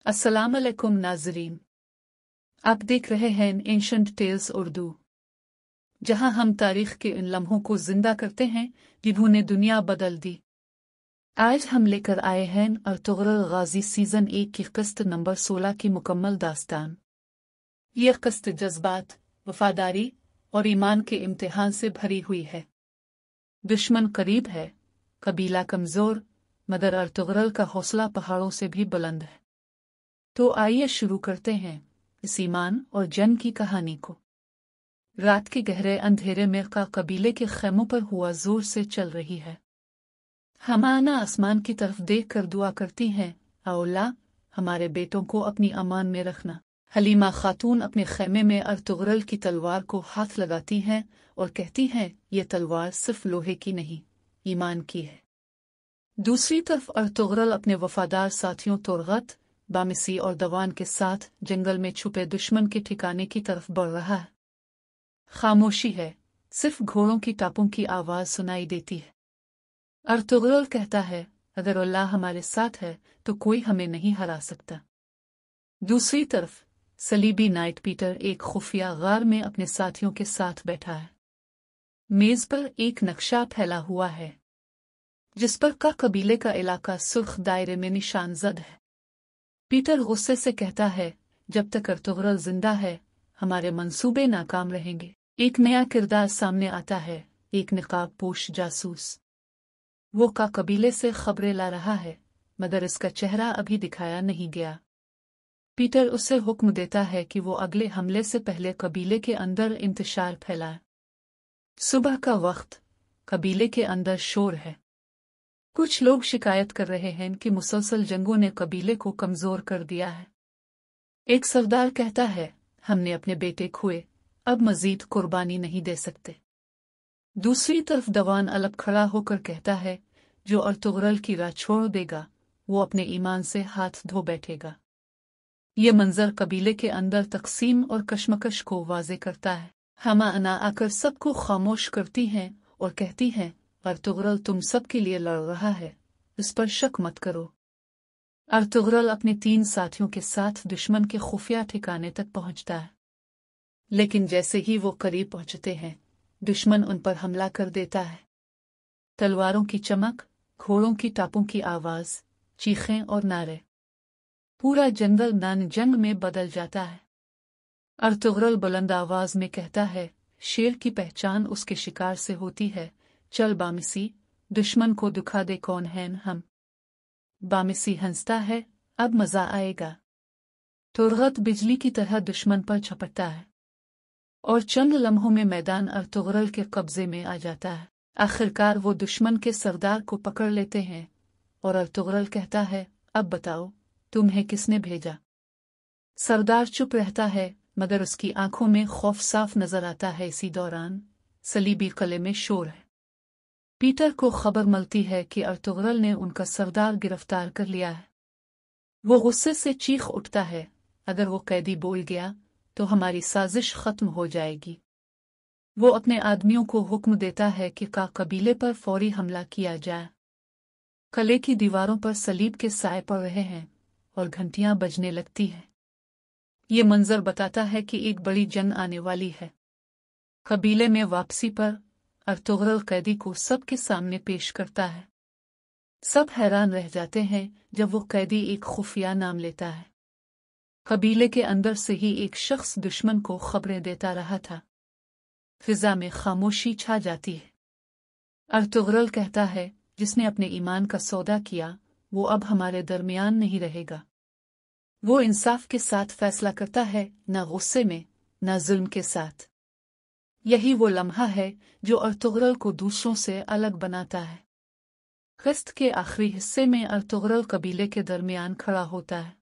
अस्सलाम अलैकुम नाज़रीन, आप देख रहे हैं एंशंट टेल्स उर्दू, जहां हम तारीख के इन लम्हों को जिंदा करते हैं जिन्होंने दुनिया बदल दी। आज हम लेकर आए हैं अर्तुगरुल गाजी सीजन 1 की किस्त नंबर 16 की मुकम्मल दास्तान। यह किस्त जज्बात, वफादारी और ईमान के इम्तिहान से भरी हुई है। दुश्मन करीब है, कबीला कमजोर, मगर अर्तुगरुल का हौसला पहाड़ों से भी बुलंद है। तो आइए शुरू करते हैं इस ईमान और जंग की कहानी को। रात के गहरे अंधेरे में का कबीले के खैमों पर हुआ जोर से चल रही है। हमाना आसमान की तरफ देख कर दुआ करती हैं, अल्लाह हमारे बेटों को अपनी अमान में रखना। हलीमा खातून अपने खैमे में अर्तुगरुल की तलवार को हाथ लगाती हैं और कहती हैं, ये तलवार सिर्फ लोहे की नहीं, ईमान की है। दूसरी तरफ अर्तुगरुल अपने वफादार साथियों तुरगत, बामिसी और दवान के साथ जंगल में छुपे दुश्मन के ठिकाने की तरफ बढ़ रहा है। खामोशी है, सिर्फ घोड़ों की टापों की आवाज सुनाई देती है। अर्तुगरुल कहता है, अगर अल्लाह हमारे साथ है तो कोई हमें नहीं हरा सकता। दूसरी तरफ सलीबी नाइट पीटर एक खुफिया गार में अपने साथियों के साथ बैठा है। मेज पर एक नक्शा फैला हुआ है जिस पर का कबीले का इलाका सुर्ख दायरे में निशानजद है। पीटर गुस्से से कहता है, जब तक अर्तुगरुल जिंदा है हमारे मंसूबे नाकाम रहेंगे। एक नया किरदार सामने आता है, एक निकाब पोश जासूस। वो का कबीले से खबरें ला रहा है, मगर इसका चेहरा अभी दिखाया नहीं गया। पीटर उसे हुक्म देता है कि वो अगले हमले से पहले कबीले के अंदर इंतशार फैलाए। सुबह का वक्त, कबीले के अंदर शोर है। कुछ लोग शिकायत कर रहे हैं कि मुसलसल जंगों ने कबीले को कमजोर कर दिया है। एक सरदार कहता है, हमने अपने बेटे खोए, अब मजीद कुर्बानी नहीं दे सकते। दूसरी तरफ दवान अलग खड़ा होकर कहता है, जो अर्तुगरुल की राह छोड़ देगा वो अपने ईमान से हाथ धो बैठेगा। ये मंजर कबीले के अंदर तकसीम और कशमकश को वाजे करता है। हमाना आकर सबको खामोश करती हैं और कहती हैं, अर्तुगरुल तुम सब के लिए लड़ रहा है, इस पर शक मत करो। अर्तुगरुल अपने 3 साथियों के साथ दुश्मन के खुफिया ठिकाने तक पहुंचता है, लेकिन जैसे ही वो करीब पहुंचते हैं दुश्मन उन पर हमला कर देता है। तलवारों की चमक, घोड़ों की टापों की आवाज, चीखें और नारे, पूरा जंगल नान जंग में बदल जाता है। अर्तुगरुल बुलंद आवाज में कहता है, शेर की पहचान उसके शिकार से होती है। चल बामिसी, दुश्मन को दुखा दे कौन हैं हम। बामिसी हंसता है, अब मजा आएगा। तुरगत बिजली की तरह दुश्मन पर झपटता है और चंद लम्हों में मैदान अर्तुगरुल के कब्जे में आ जाता है। आखिरकार वो दुश्मन के सरदार को पकड़ लेते हैं और अर्तुगरुल कहता है, अब बताओ तुम्हें किसने भेजा। सरदार चुप रहता है, मगर उसकी आंखों में खौफ साफ नजर आता है। इसी दौरान सलीबी किले में शोर है। पीटर को खबर मिलती है कि अर्तुगरुल ने उनका सरदार गिरफ्तार कर लिया है। वो गुस्से से चीख उठता है, अगर वो कैदी बोल गया तो हमारी साजिश खत्म हो जाएगी। वो अपने आदमियों को हुक्म देता है कि का कबीले पर फौरी हमला किया जाए। किले की दीवारों पर सलीब के साए पड़ रहे हैं और घंटियां बजने लगती हैं। ये मंजर बताता है कि एक बड़ी जंग आने वाली है। कबीले में वापसी पर अर्तुगरुल कैदी को सबके सामने पेश करता है। सब हैरान रह जाते हैं जब वो कैदी एक खुफिया नाम लेता है। कबीले के अंदर से ही एक शख्स दुश्मन को खबरें देता रहा था। फिजा में खामोशी छा जाती है। अर्तुगरुल कहता है, जिसने अपने ईमान का सौदा किया वो अब हमारे दरमियान नहीं रहेगा। वो इंसाफ के साथ फैसला करता है, न गुस्से में न जुल्म के साथ। यही वो लम्हा है जो अर्तुगरुल को दूसरों से अलग बनाता है। किस्त के आखिरी हिस्से में अर्तुगरुल कबीले के दरमियान खड़ा होता है।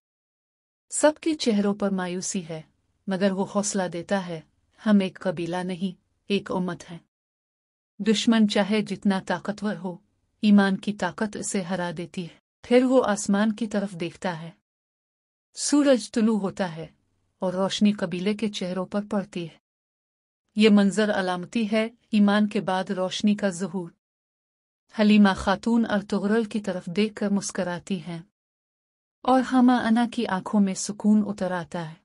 सबके चेहरों पर मायूसी है, मगर वो हौसला देता है, हम एक कबीला नहीं, एक उम्मत है। दुश्मन चाहे जितना ताकतवर हो, ईमान की ताकत इसे हरा देती है। फिर वो आसमान की तरफ देखता है। सूरज तुलू होता है और रोशनी कबीले के चेहरों पर पड़ती है। ये मंजर अलामती है ईमान के बाद रोशनी का ज़हूर। हलीमा खातून अर्तुगरुल की तरफ देखकर मुस्कराती हैं। और हमा अना की आंखों में सुकून उतर आता है।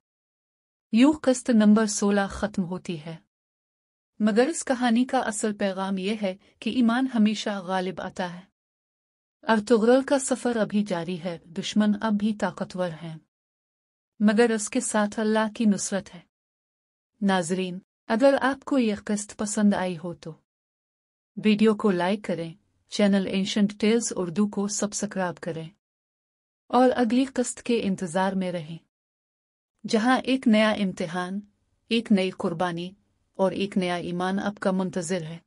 यूं किस्त नंबर 16 खत्म होती है। मगर इस कहानी का असल पैगाम यह है कि ईमान हमेशा गालिब आता है। अर्तुगरुल का सफर अभी जारी है, दुश्मन अब भी ताकतवर हैं, मगर उसके साथ अल्लाह की नुसरत है। नाजरीन, अगर आपको यह किस्त पसंद आई हो तो वीडियो को लाइक करें, चैनल एंशंट टेल्स उर्दू को सब्सक्राइब करें और अगली किस्त के इंतजार में रहें, जहां एक नया इम्तिहान, एक नई कुर्बानी और एक नया ईमान आपका मुंतज़िर है।